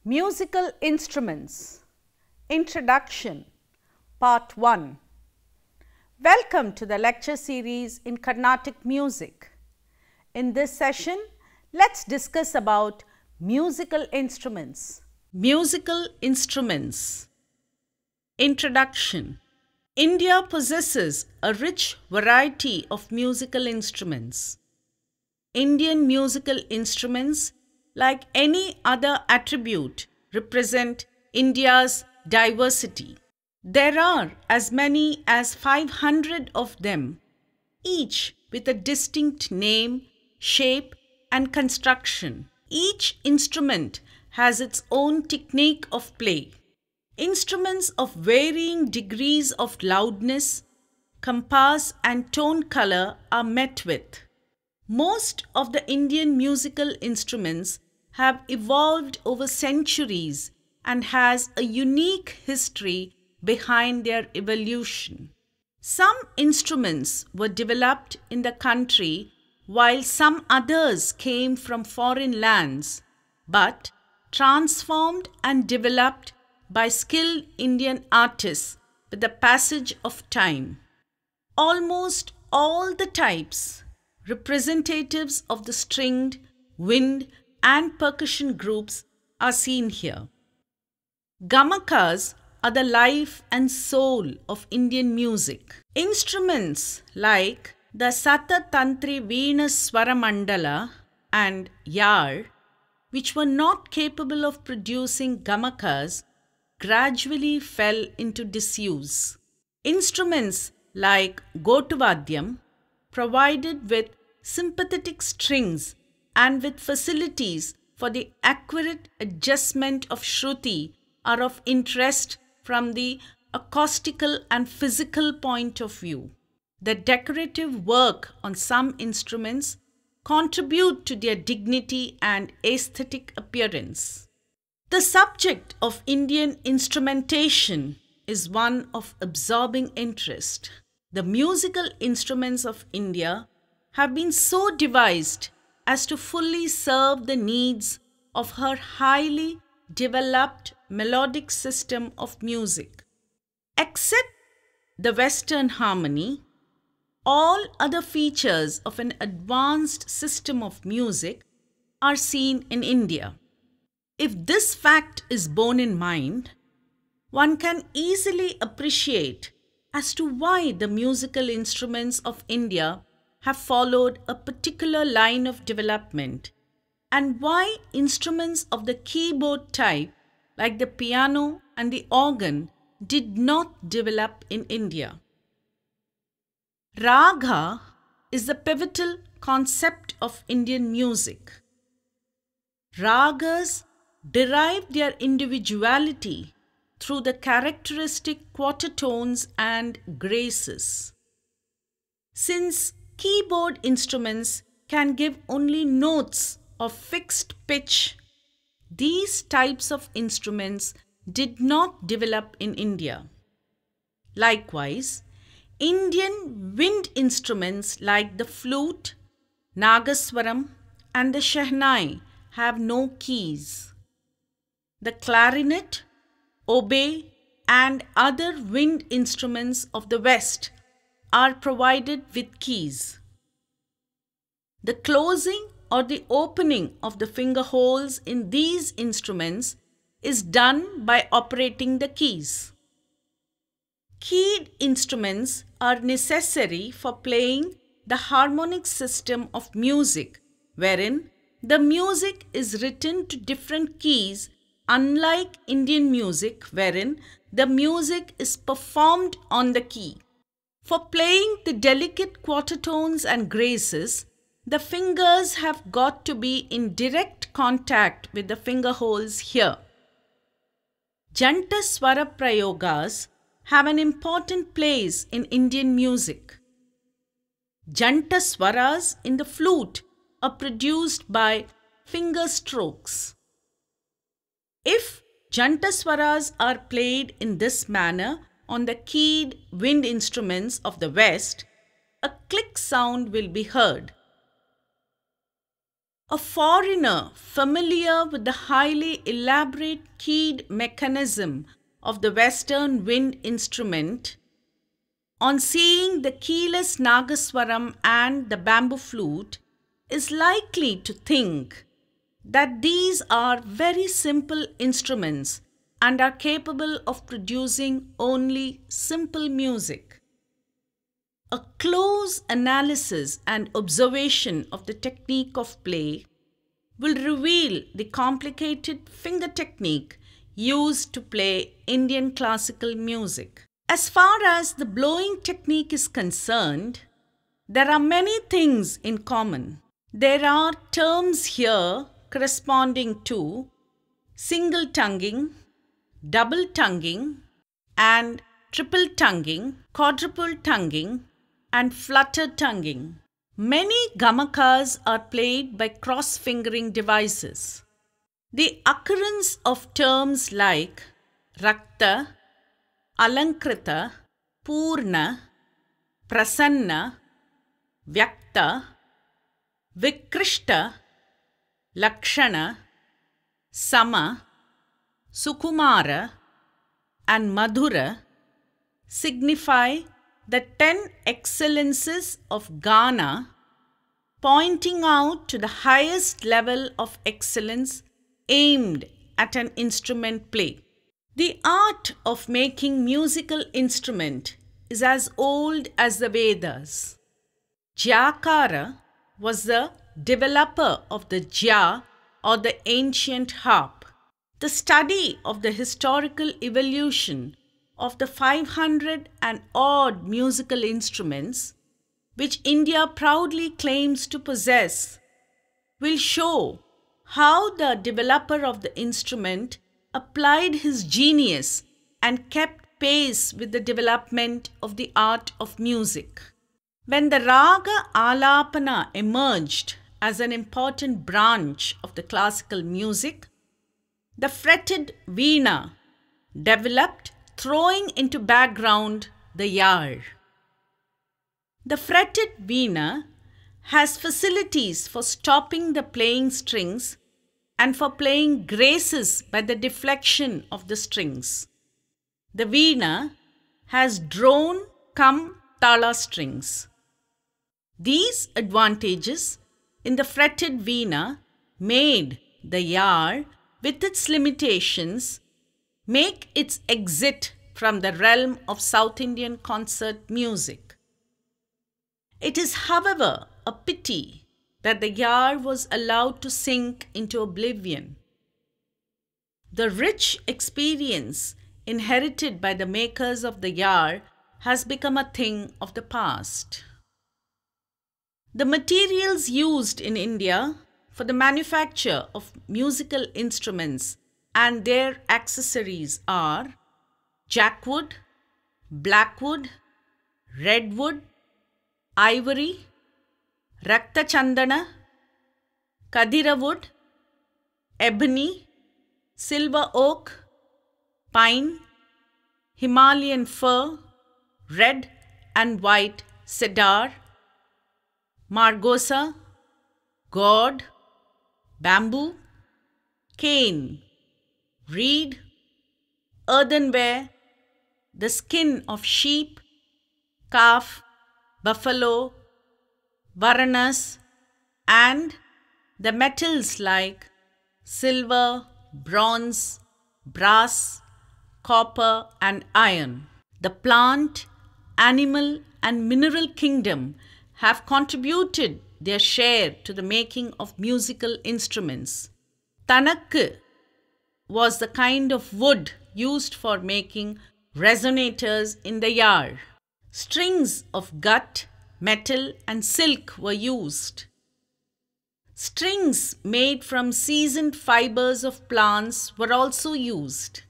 Musical Instruments Introduction Part 1. Welcome to the lecture series in Carnatic music. In this session, let's discuss about musical instruments. Musical instruments. Introduction. India possesses a rich variety of musical instruments. Indian musical instruments, like any other attribute, represent India's diversity. There are as many as 500 of them, each with a distinct name, shape, and construction. Each instrument has its own technique of play. Instruments of varying degrees of loudness, compass, and tone color are met with. Most of the Indian musical instruments have evolved over centuries and has a unique history behind their evolution. Some instruments were developed in the country while some others came from foreign lands, but transformed and developed by skilled Indian artists with the passage of time. Almost all the types, representatives of the stringed, wind, and percussion groups are seen here. Gamakas are the life and soul of Indian music. Instruments like the Satatantri Veena Swaramandala and Yar, which were not capable of producing gamakas, gradually fell into disuse. Instruments like Gotuvadyam, provided with sympathetic strings and with facilities for the accurate adjustment of Shruti, are of interest from the acoustical and physical point of view. The decorative work on some instruments contribute to their dignity and aesthetic appearance. The subject of Indian instrumentation is one of absorbing interest. The musical instruments of India have been so devised as to fully serve the needs of her highly developed melodic system of music. Except the Western harmony, all other features of an advanced system of music are seen in India. If this fact is borne in mind, one can easily appreciate as to why the musical instruments of India have followed a particular line of development, and why instruments of the keyboard type like the piano and the organ did not develop in India. Raga is the pivotal concept of Indian music. Ragas derive their individuality through the characteristic quarter tones and graces. Since keyboard instruments can give only notes of fixed pitch, these types of instruments did not develop in India. Likewise, Indian wind instruments like the flute, Nagaswaram, and the Shehnai have no keys. The clarinet, oboe, and other wind instruments of the West are provided with keys. The closing or the opening of the finger holes in these instruments is done by operating the keys. Keyed instruments are necessary for playing the harmonic system of music, wherein the music is written to different keys, unlike Indian music, wherein the music is performed on the key. For playing the delicate quarter tones and graces, the fingers have got to be in direct contact with the finger holes here. Janta Swara Prayogas have an important place in Indian music. Janta Swaras in the flute are produced by finger strokes. If Janta Swaras are played in this manner on the keyed wind instruments of the West, a click sound will be heard. A foreigner familiar with the highly elaborate keyed mechanism of the Western wind instrument, on seeing the keyless Nagaswaram and the bamboo flute, is likely to think that these are very simple instruments and are capable of producing only simple music. A close analysis and observation of the technique of play will reveal the complicated finger technique used to play Indian classical music. As far as the blowing technique is concerned, there are many things in common. There are terms here corresponding to single tonguing, double tonguing, and triple tonguing, quadruple tonguing, and flutter tonguing. Many gamakas are played by cross-fingering devices. The occurrence of terms like rakta, alankrita, purna, prasanna, vyakta, vikrishta, lakshana, sama, sukumara, and madhura signify the 10 excellences of Ghana, pointing out to the highest level of excellence aimed at an instrument play. The art of making musical instrument is as old as the Vedas. Jyakara was the developer of the jya or the ancient harp. The study of the historical evolution of the 500 and odd musical instruments which India proudly claims to possess will show how the developer of the instrument applied his genius and kept pace with the development of the art of music. When the raga alapana emerged as an important branch of the classical music, the fretted veena developed, throwing into background the yar. The fretted veena has facilities for stopping the playing strings and for playing graces by the deflection of the strings. The veena has drone cum tala strings. These advantages in the fretted veena made the yar, with its limitations, make its exit from the realm of South Indian concert music. It is, however, a pity that the yar was allowed to sink into oblivion. The rich experience inherited by the makers of the yar has become a thing of the past. The materials used in India for the manufacture of musical instruments and their accessories are jackwood, blackwood, redwood, ivory, rakta chandana, kadira wood, ebony, silver oak, pine, Himalayan fir, red and white cedar, margosa, gourd, bamboo, cane, reed, earthenware, the skin of sheep, calf, buffalo, varanas, and the metals like silver, bronze, brass, copper, and iron. The plant, animal, and mineral kingdom have contributed their share to the making of musical instruments. Tanakku was the kind of wood used for making resonators in the yar. Strings of gut, metal, and silk were used. Strings made from seasoned fibers of plants were also used.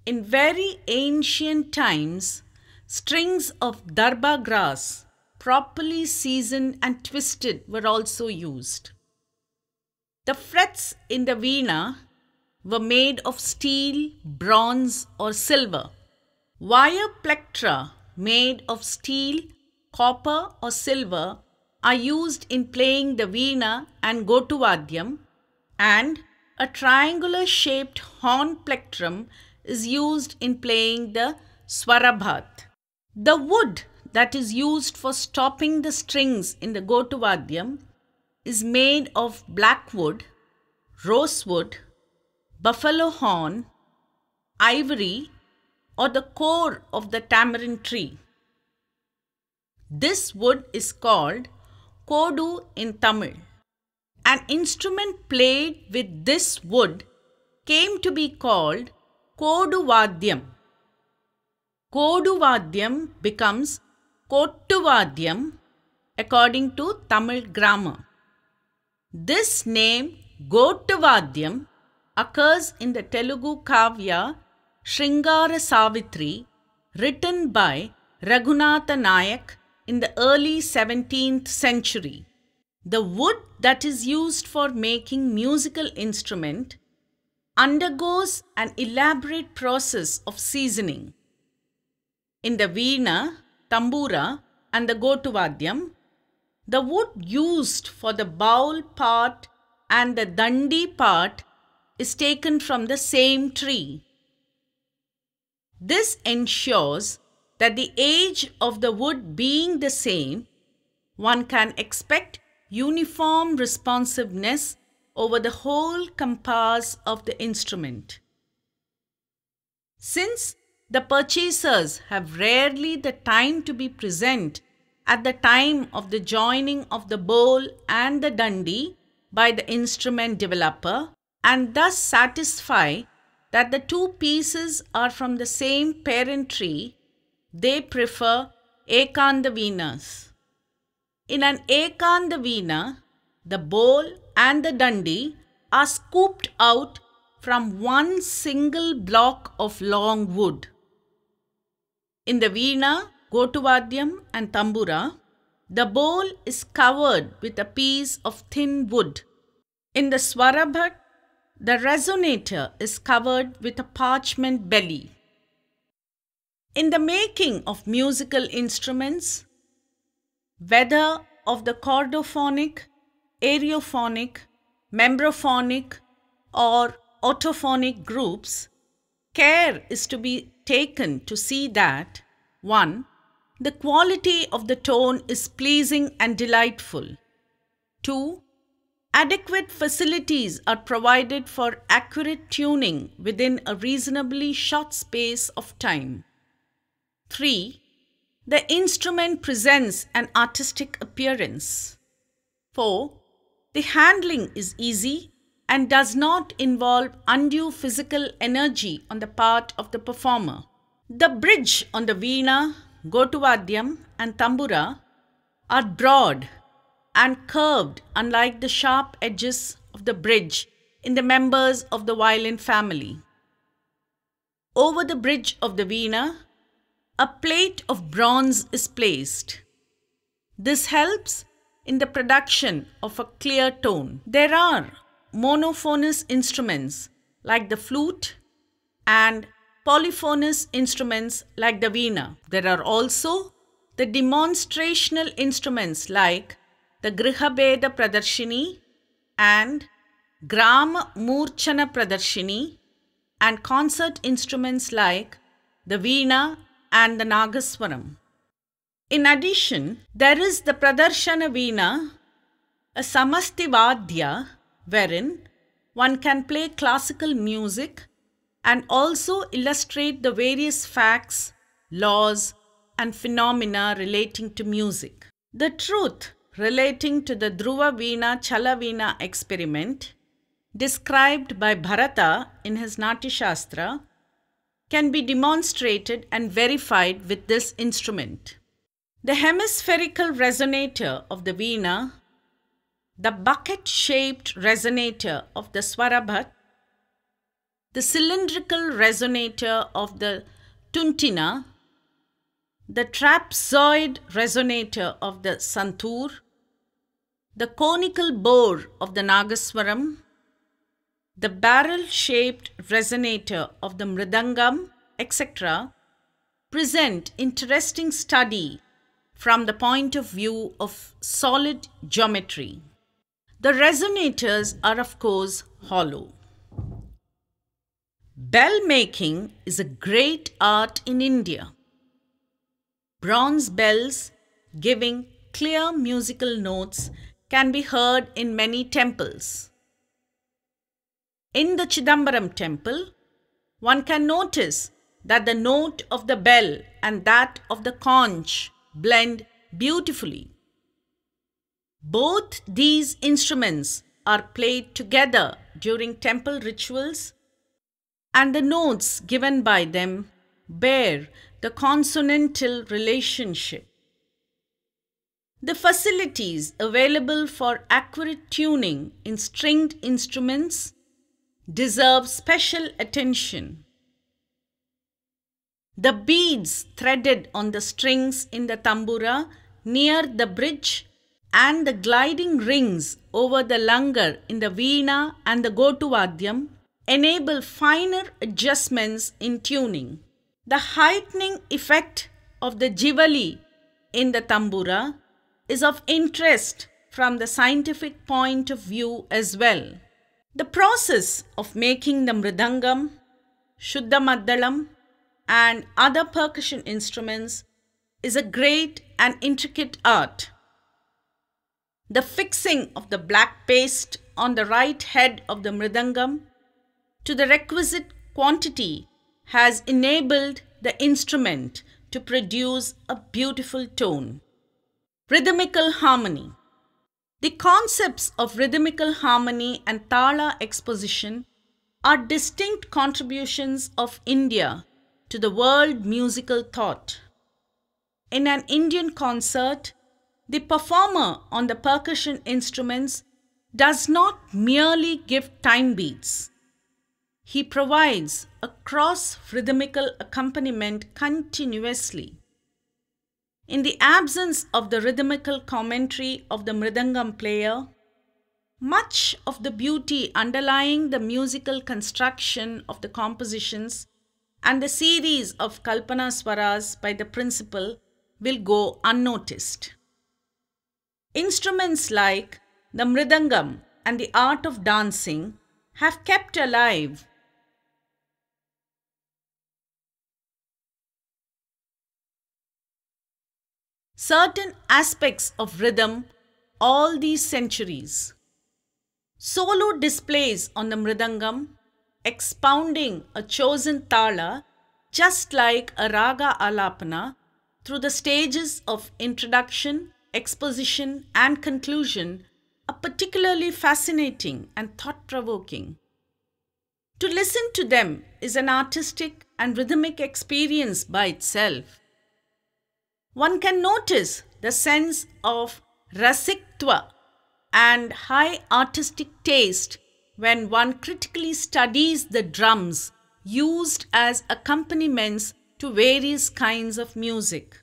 In very ancient times, strings of darba grass, properly seasoned and twisted, were also used. The frets in the veena were made of steel, bronze, or silver. Wire plectra made of steel, copper, or silver are used in playing the veena and gotuvadyam, and a triangular shaped horn plectrum is used in playing the swarabhat. The wood that is used for stopping the strings in the gotuvadyam is made of blackwood, rosewood, buffalo horn, ivory, or the core of the tamarind tree. This wood is called kodu in Tamil. An instrument played with this wood came to be called koduvadyam. Koduvadyam becomes kottuvadyam according to Tamil grammar. This name Gotuvadyam occurs in the Telugu Kavya Sringara Savitri, written by Raghunatha Nayak in the early 17th century. The wood that is used for making musical instrument undergoes an elaborate process of seasoning. In the veena, tambura, and the gotuvadyam, the wood used for the bowl part and the dandi part is taken from the same tree. This ensures that the age of the wood being the same, one can expect uniform responsiveness over the whole compass of the instrument. Since the purchasers have rarely the time to be present at the time of the joining of the bowl and the dandi by the instrument developer, and thus satisfy that the two pieces are from the same parent tree, they prefer ekanda veenas. In an ekanda veena, the bowl and the dandi are scooped out from one single block of long wood. In the veena, gotuvadyam and tambura, the bowl is covered with a piece of thin wood. In the swarabhat, the resonator is covered with a parchment belly. In the making of musical instruments, whether of the chordophonic, aerophonic, membraphonic, or autophonic groups, care is to be taken to see that 1. The quality of the tone is pleasing and delightful. 2. Adequate facilities are provided for accurate tuning within a reasonably short space of time. 3. The instrument presents an artistic appearance. 4. The handling is easy and does not involve undue physical energy on the part of the performer. The bridge on the veena, gotuvadyam, and tambura are broad and curved, unlike the sharp edges of the bridge in the members of the violin family. Over the bridge of the veena, a plate of bronze is placed. This helps in the production of a clear tone. There are monophonous instruments like the flute and polyphonous instruments like the veena. There are also the demonstrational instruments like the Grihabeda Pradarshini and Grama Murchana Pradarshini, and concert instruments like the veena and the Nagaswaram. In addition, there is the Pradarshana veena, a Samastivadya, wherein one can play classical music and also illustrate the various facts, laws, and phenomena relating to music. The truth relating to the Dhruva Veena Chala Veena experiment, described by Bharata in his Natyashastra, can be demonstrated and verified with this instrument. The hemispherical resonator of the veena the bucket-shaped resonator of the Swarabhat, the cylindrical resonator of the Tuntina, the trapezoid resonator of the Santur, the conical bore of the Nagaswaram, the barrel-shaped resonator of the Mridangam, etc., present interesting study from the point of view of solid geometry. The resonators are of course hollow. Bell making is a great art in India. Bronze bells giving clear musical notes can be heard in many temples. In the Chidambaram temple, one can notice that the note of the bell and that of the conch blend beautifully. Both these instruments are played together during temple rituals, and the notes given by them bear the consonantal relationship. The facilities available for accurate tuning in stringed instruments deserve special attention. The beads threaded on the strings in the tambura near the bridge and the gliding rings over the langar in the veena and the gotuvadyam enable finer adjustments in tuning. The heightening effect of the jivali in the tambura is of interest from the scientific point of view as well. The process of making the mridangam, shuddha maddalam, and other percussion instruments is a great and intricate art. The fixing of the black paste on the right head of the mridangam to the requisite quantity has enabled the instrument to produce a beautiful tone. Rhythmical harmony. The concepts of rhythmical harmony and tala exposition are distinct contributions of India to the world musical thought. In an Indian concert, the performer on the percussion instruments does not merely give time beats. He provides a cross-rhythmical accompaniment continuously. In the absence of the rhythmical commentary of the mridangam player, much of the beauty underlying the musical construction of the compositions and the series of kalpana swaras by the principal will go unnoticed. Instruments like the mridangam and the art of dancing have kept alive certain aspects of rhythm all these centuries. Solo displays on the mridangam expounding a chosen tala just like a raga alapana through the stages of introduction, exposition and conclusion are particularly fascinating and thought-provoking. To listen to them is an artistic and rhythmic experience by itself. One can notice the sense of rasiktva and high artistic taste when one critically studies the drums used as accompaniments to various kinds of music.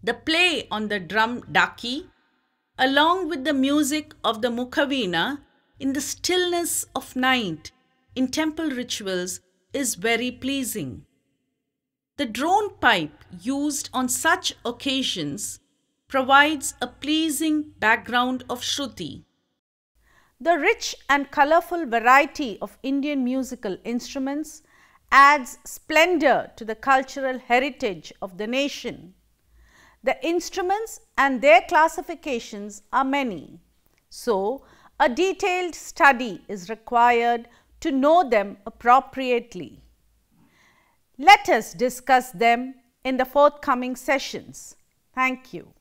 The play on the drum daki, along with the music of the mukhaveena in the stillness of night in temple rituals, is very pleasing. The drone pipe used on such occasions provides a pleasing background of shruti. The rich and colorful variety of Indian musical instruments adds splendor to the cultural heritage of the nation. The instruments and their classifications are many, so a detailed study is required to know them appropriately. Let us discuss them in the forthcoming sessions. Thank you.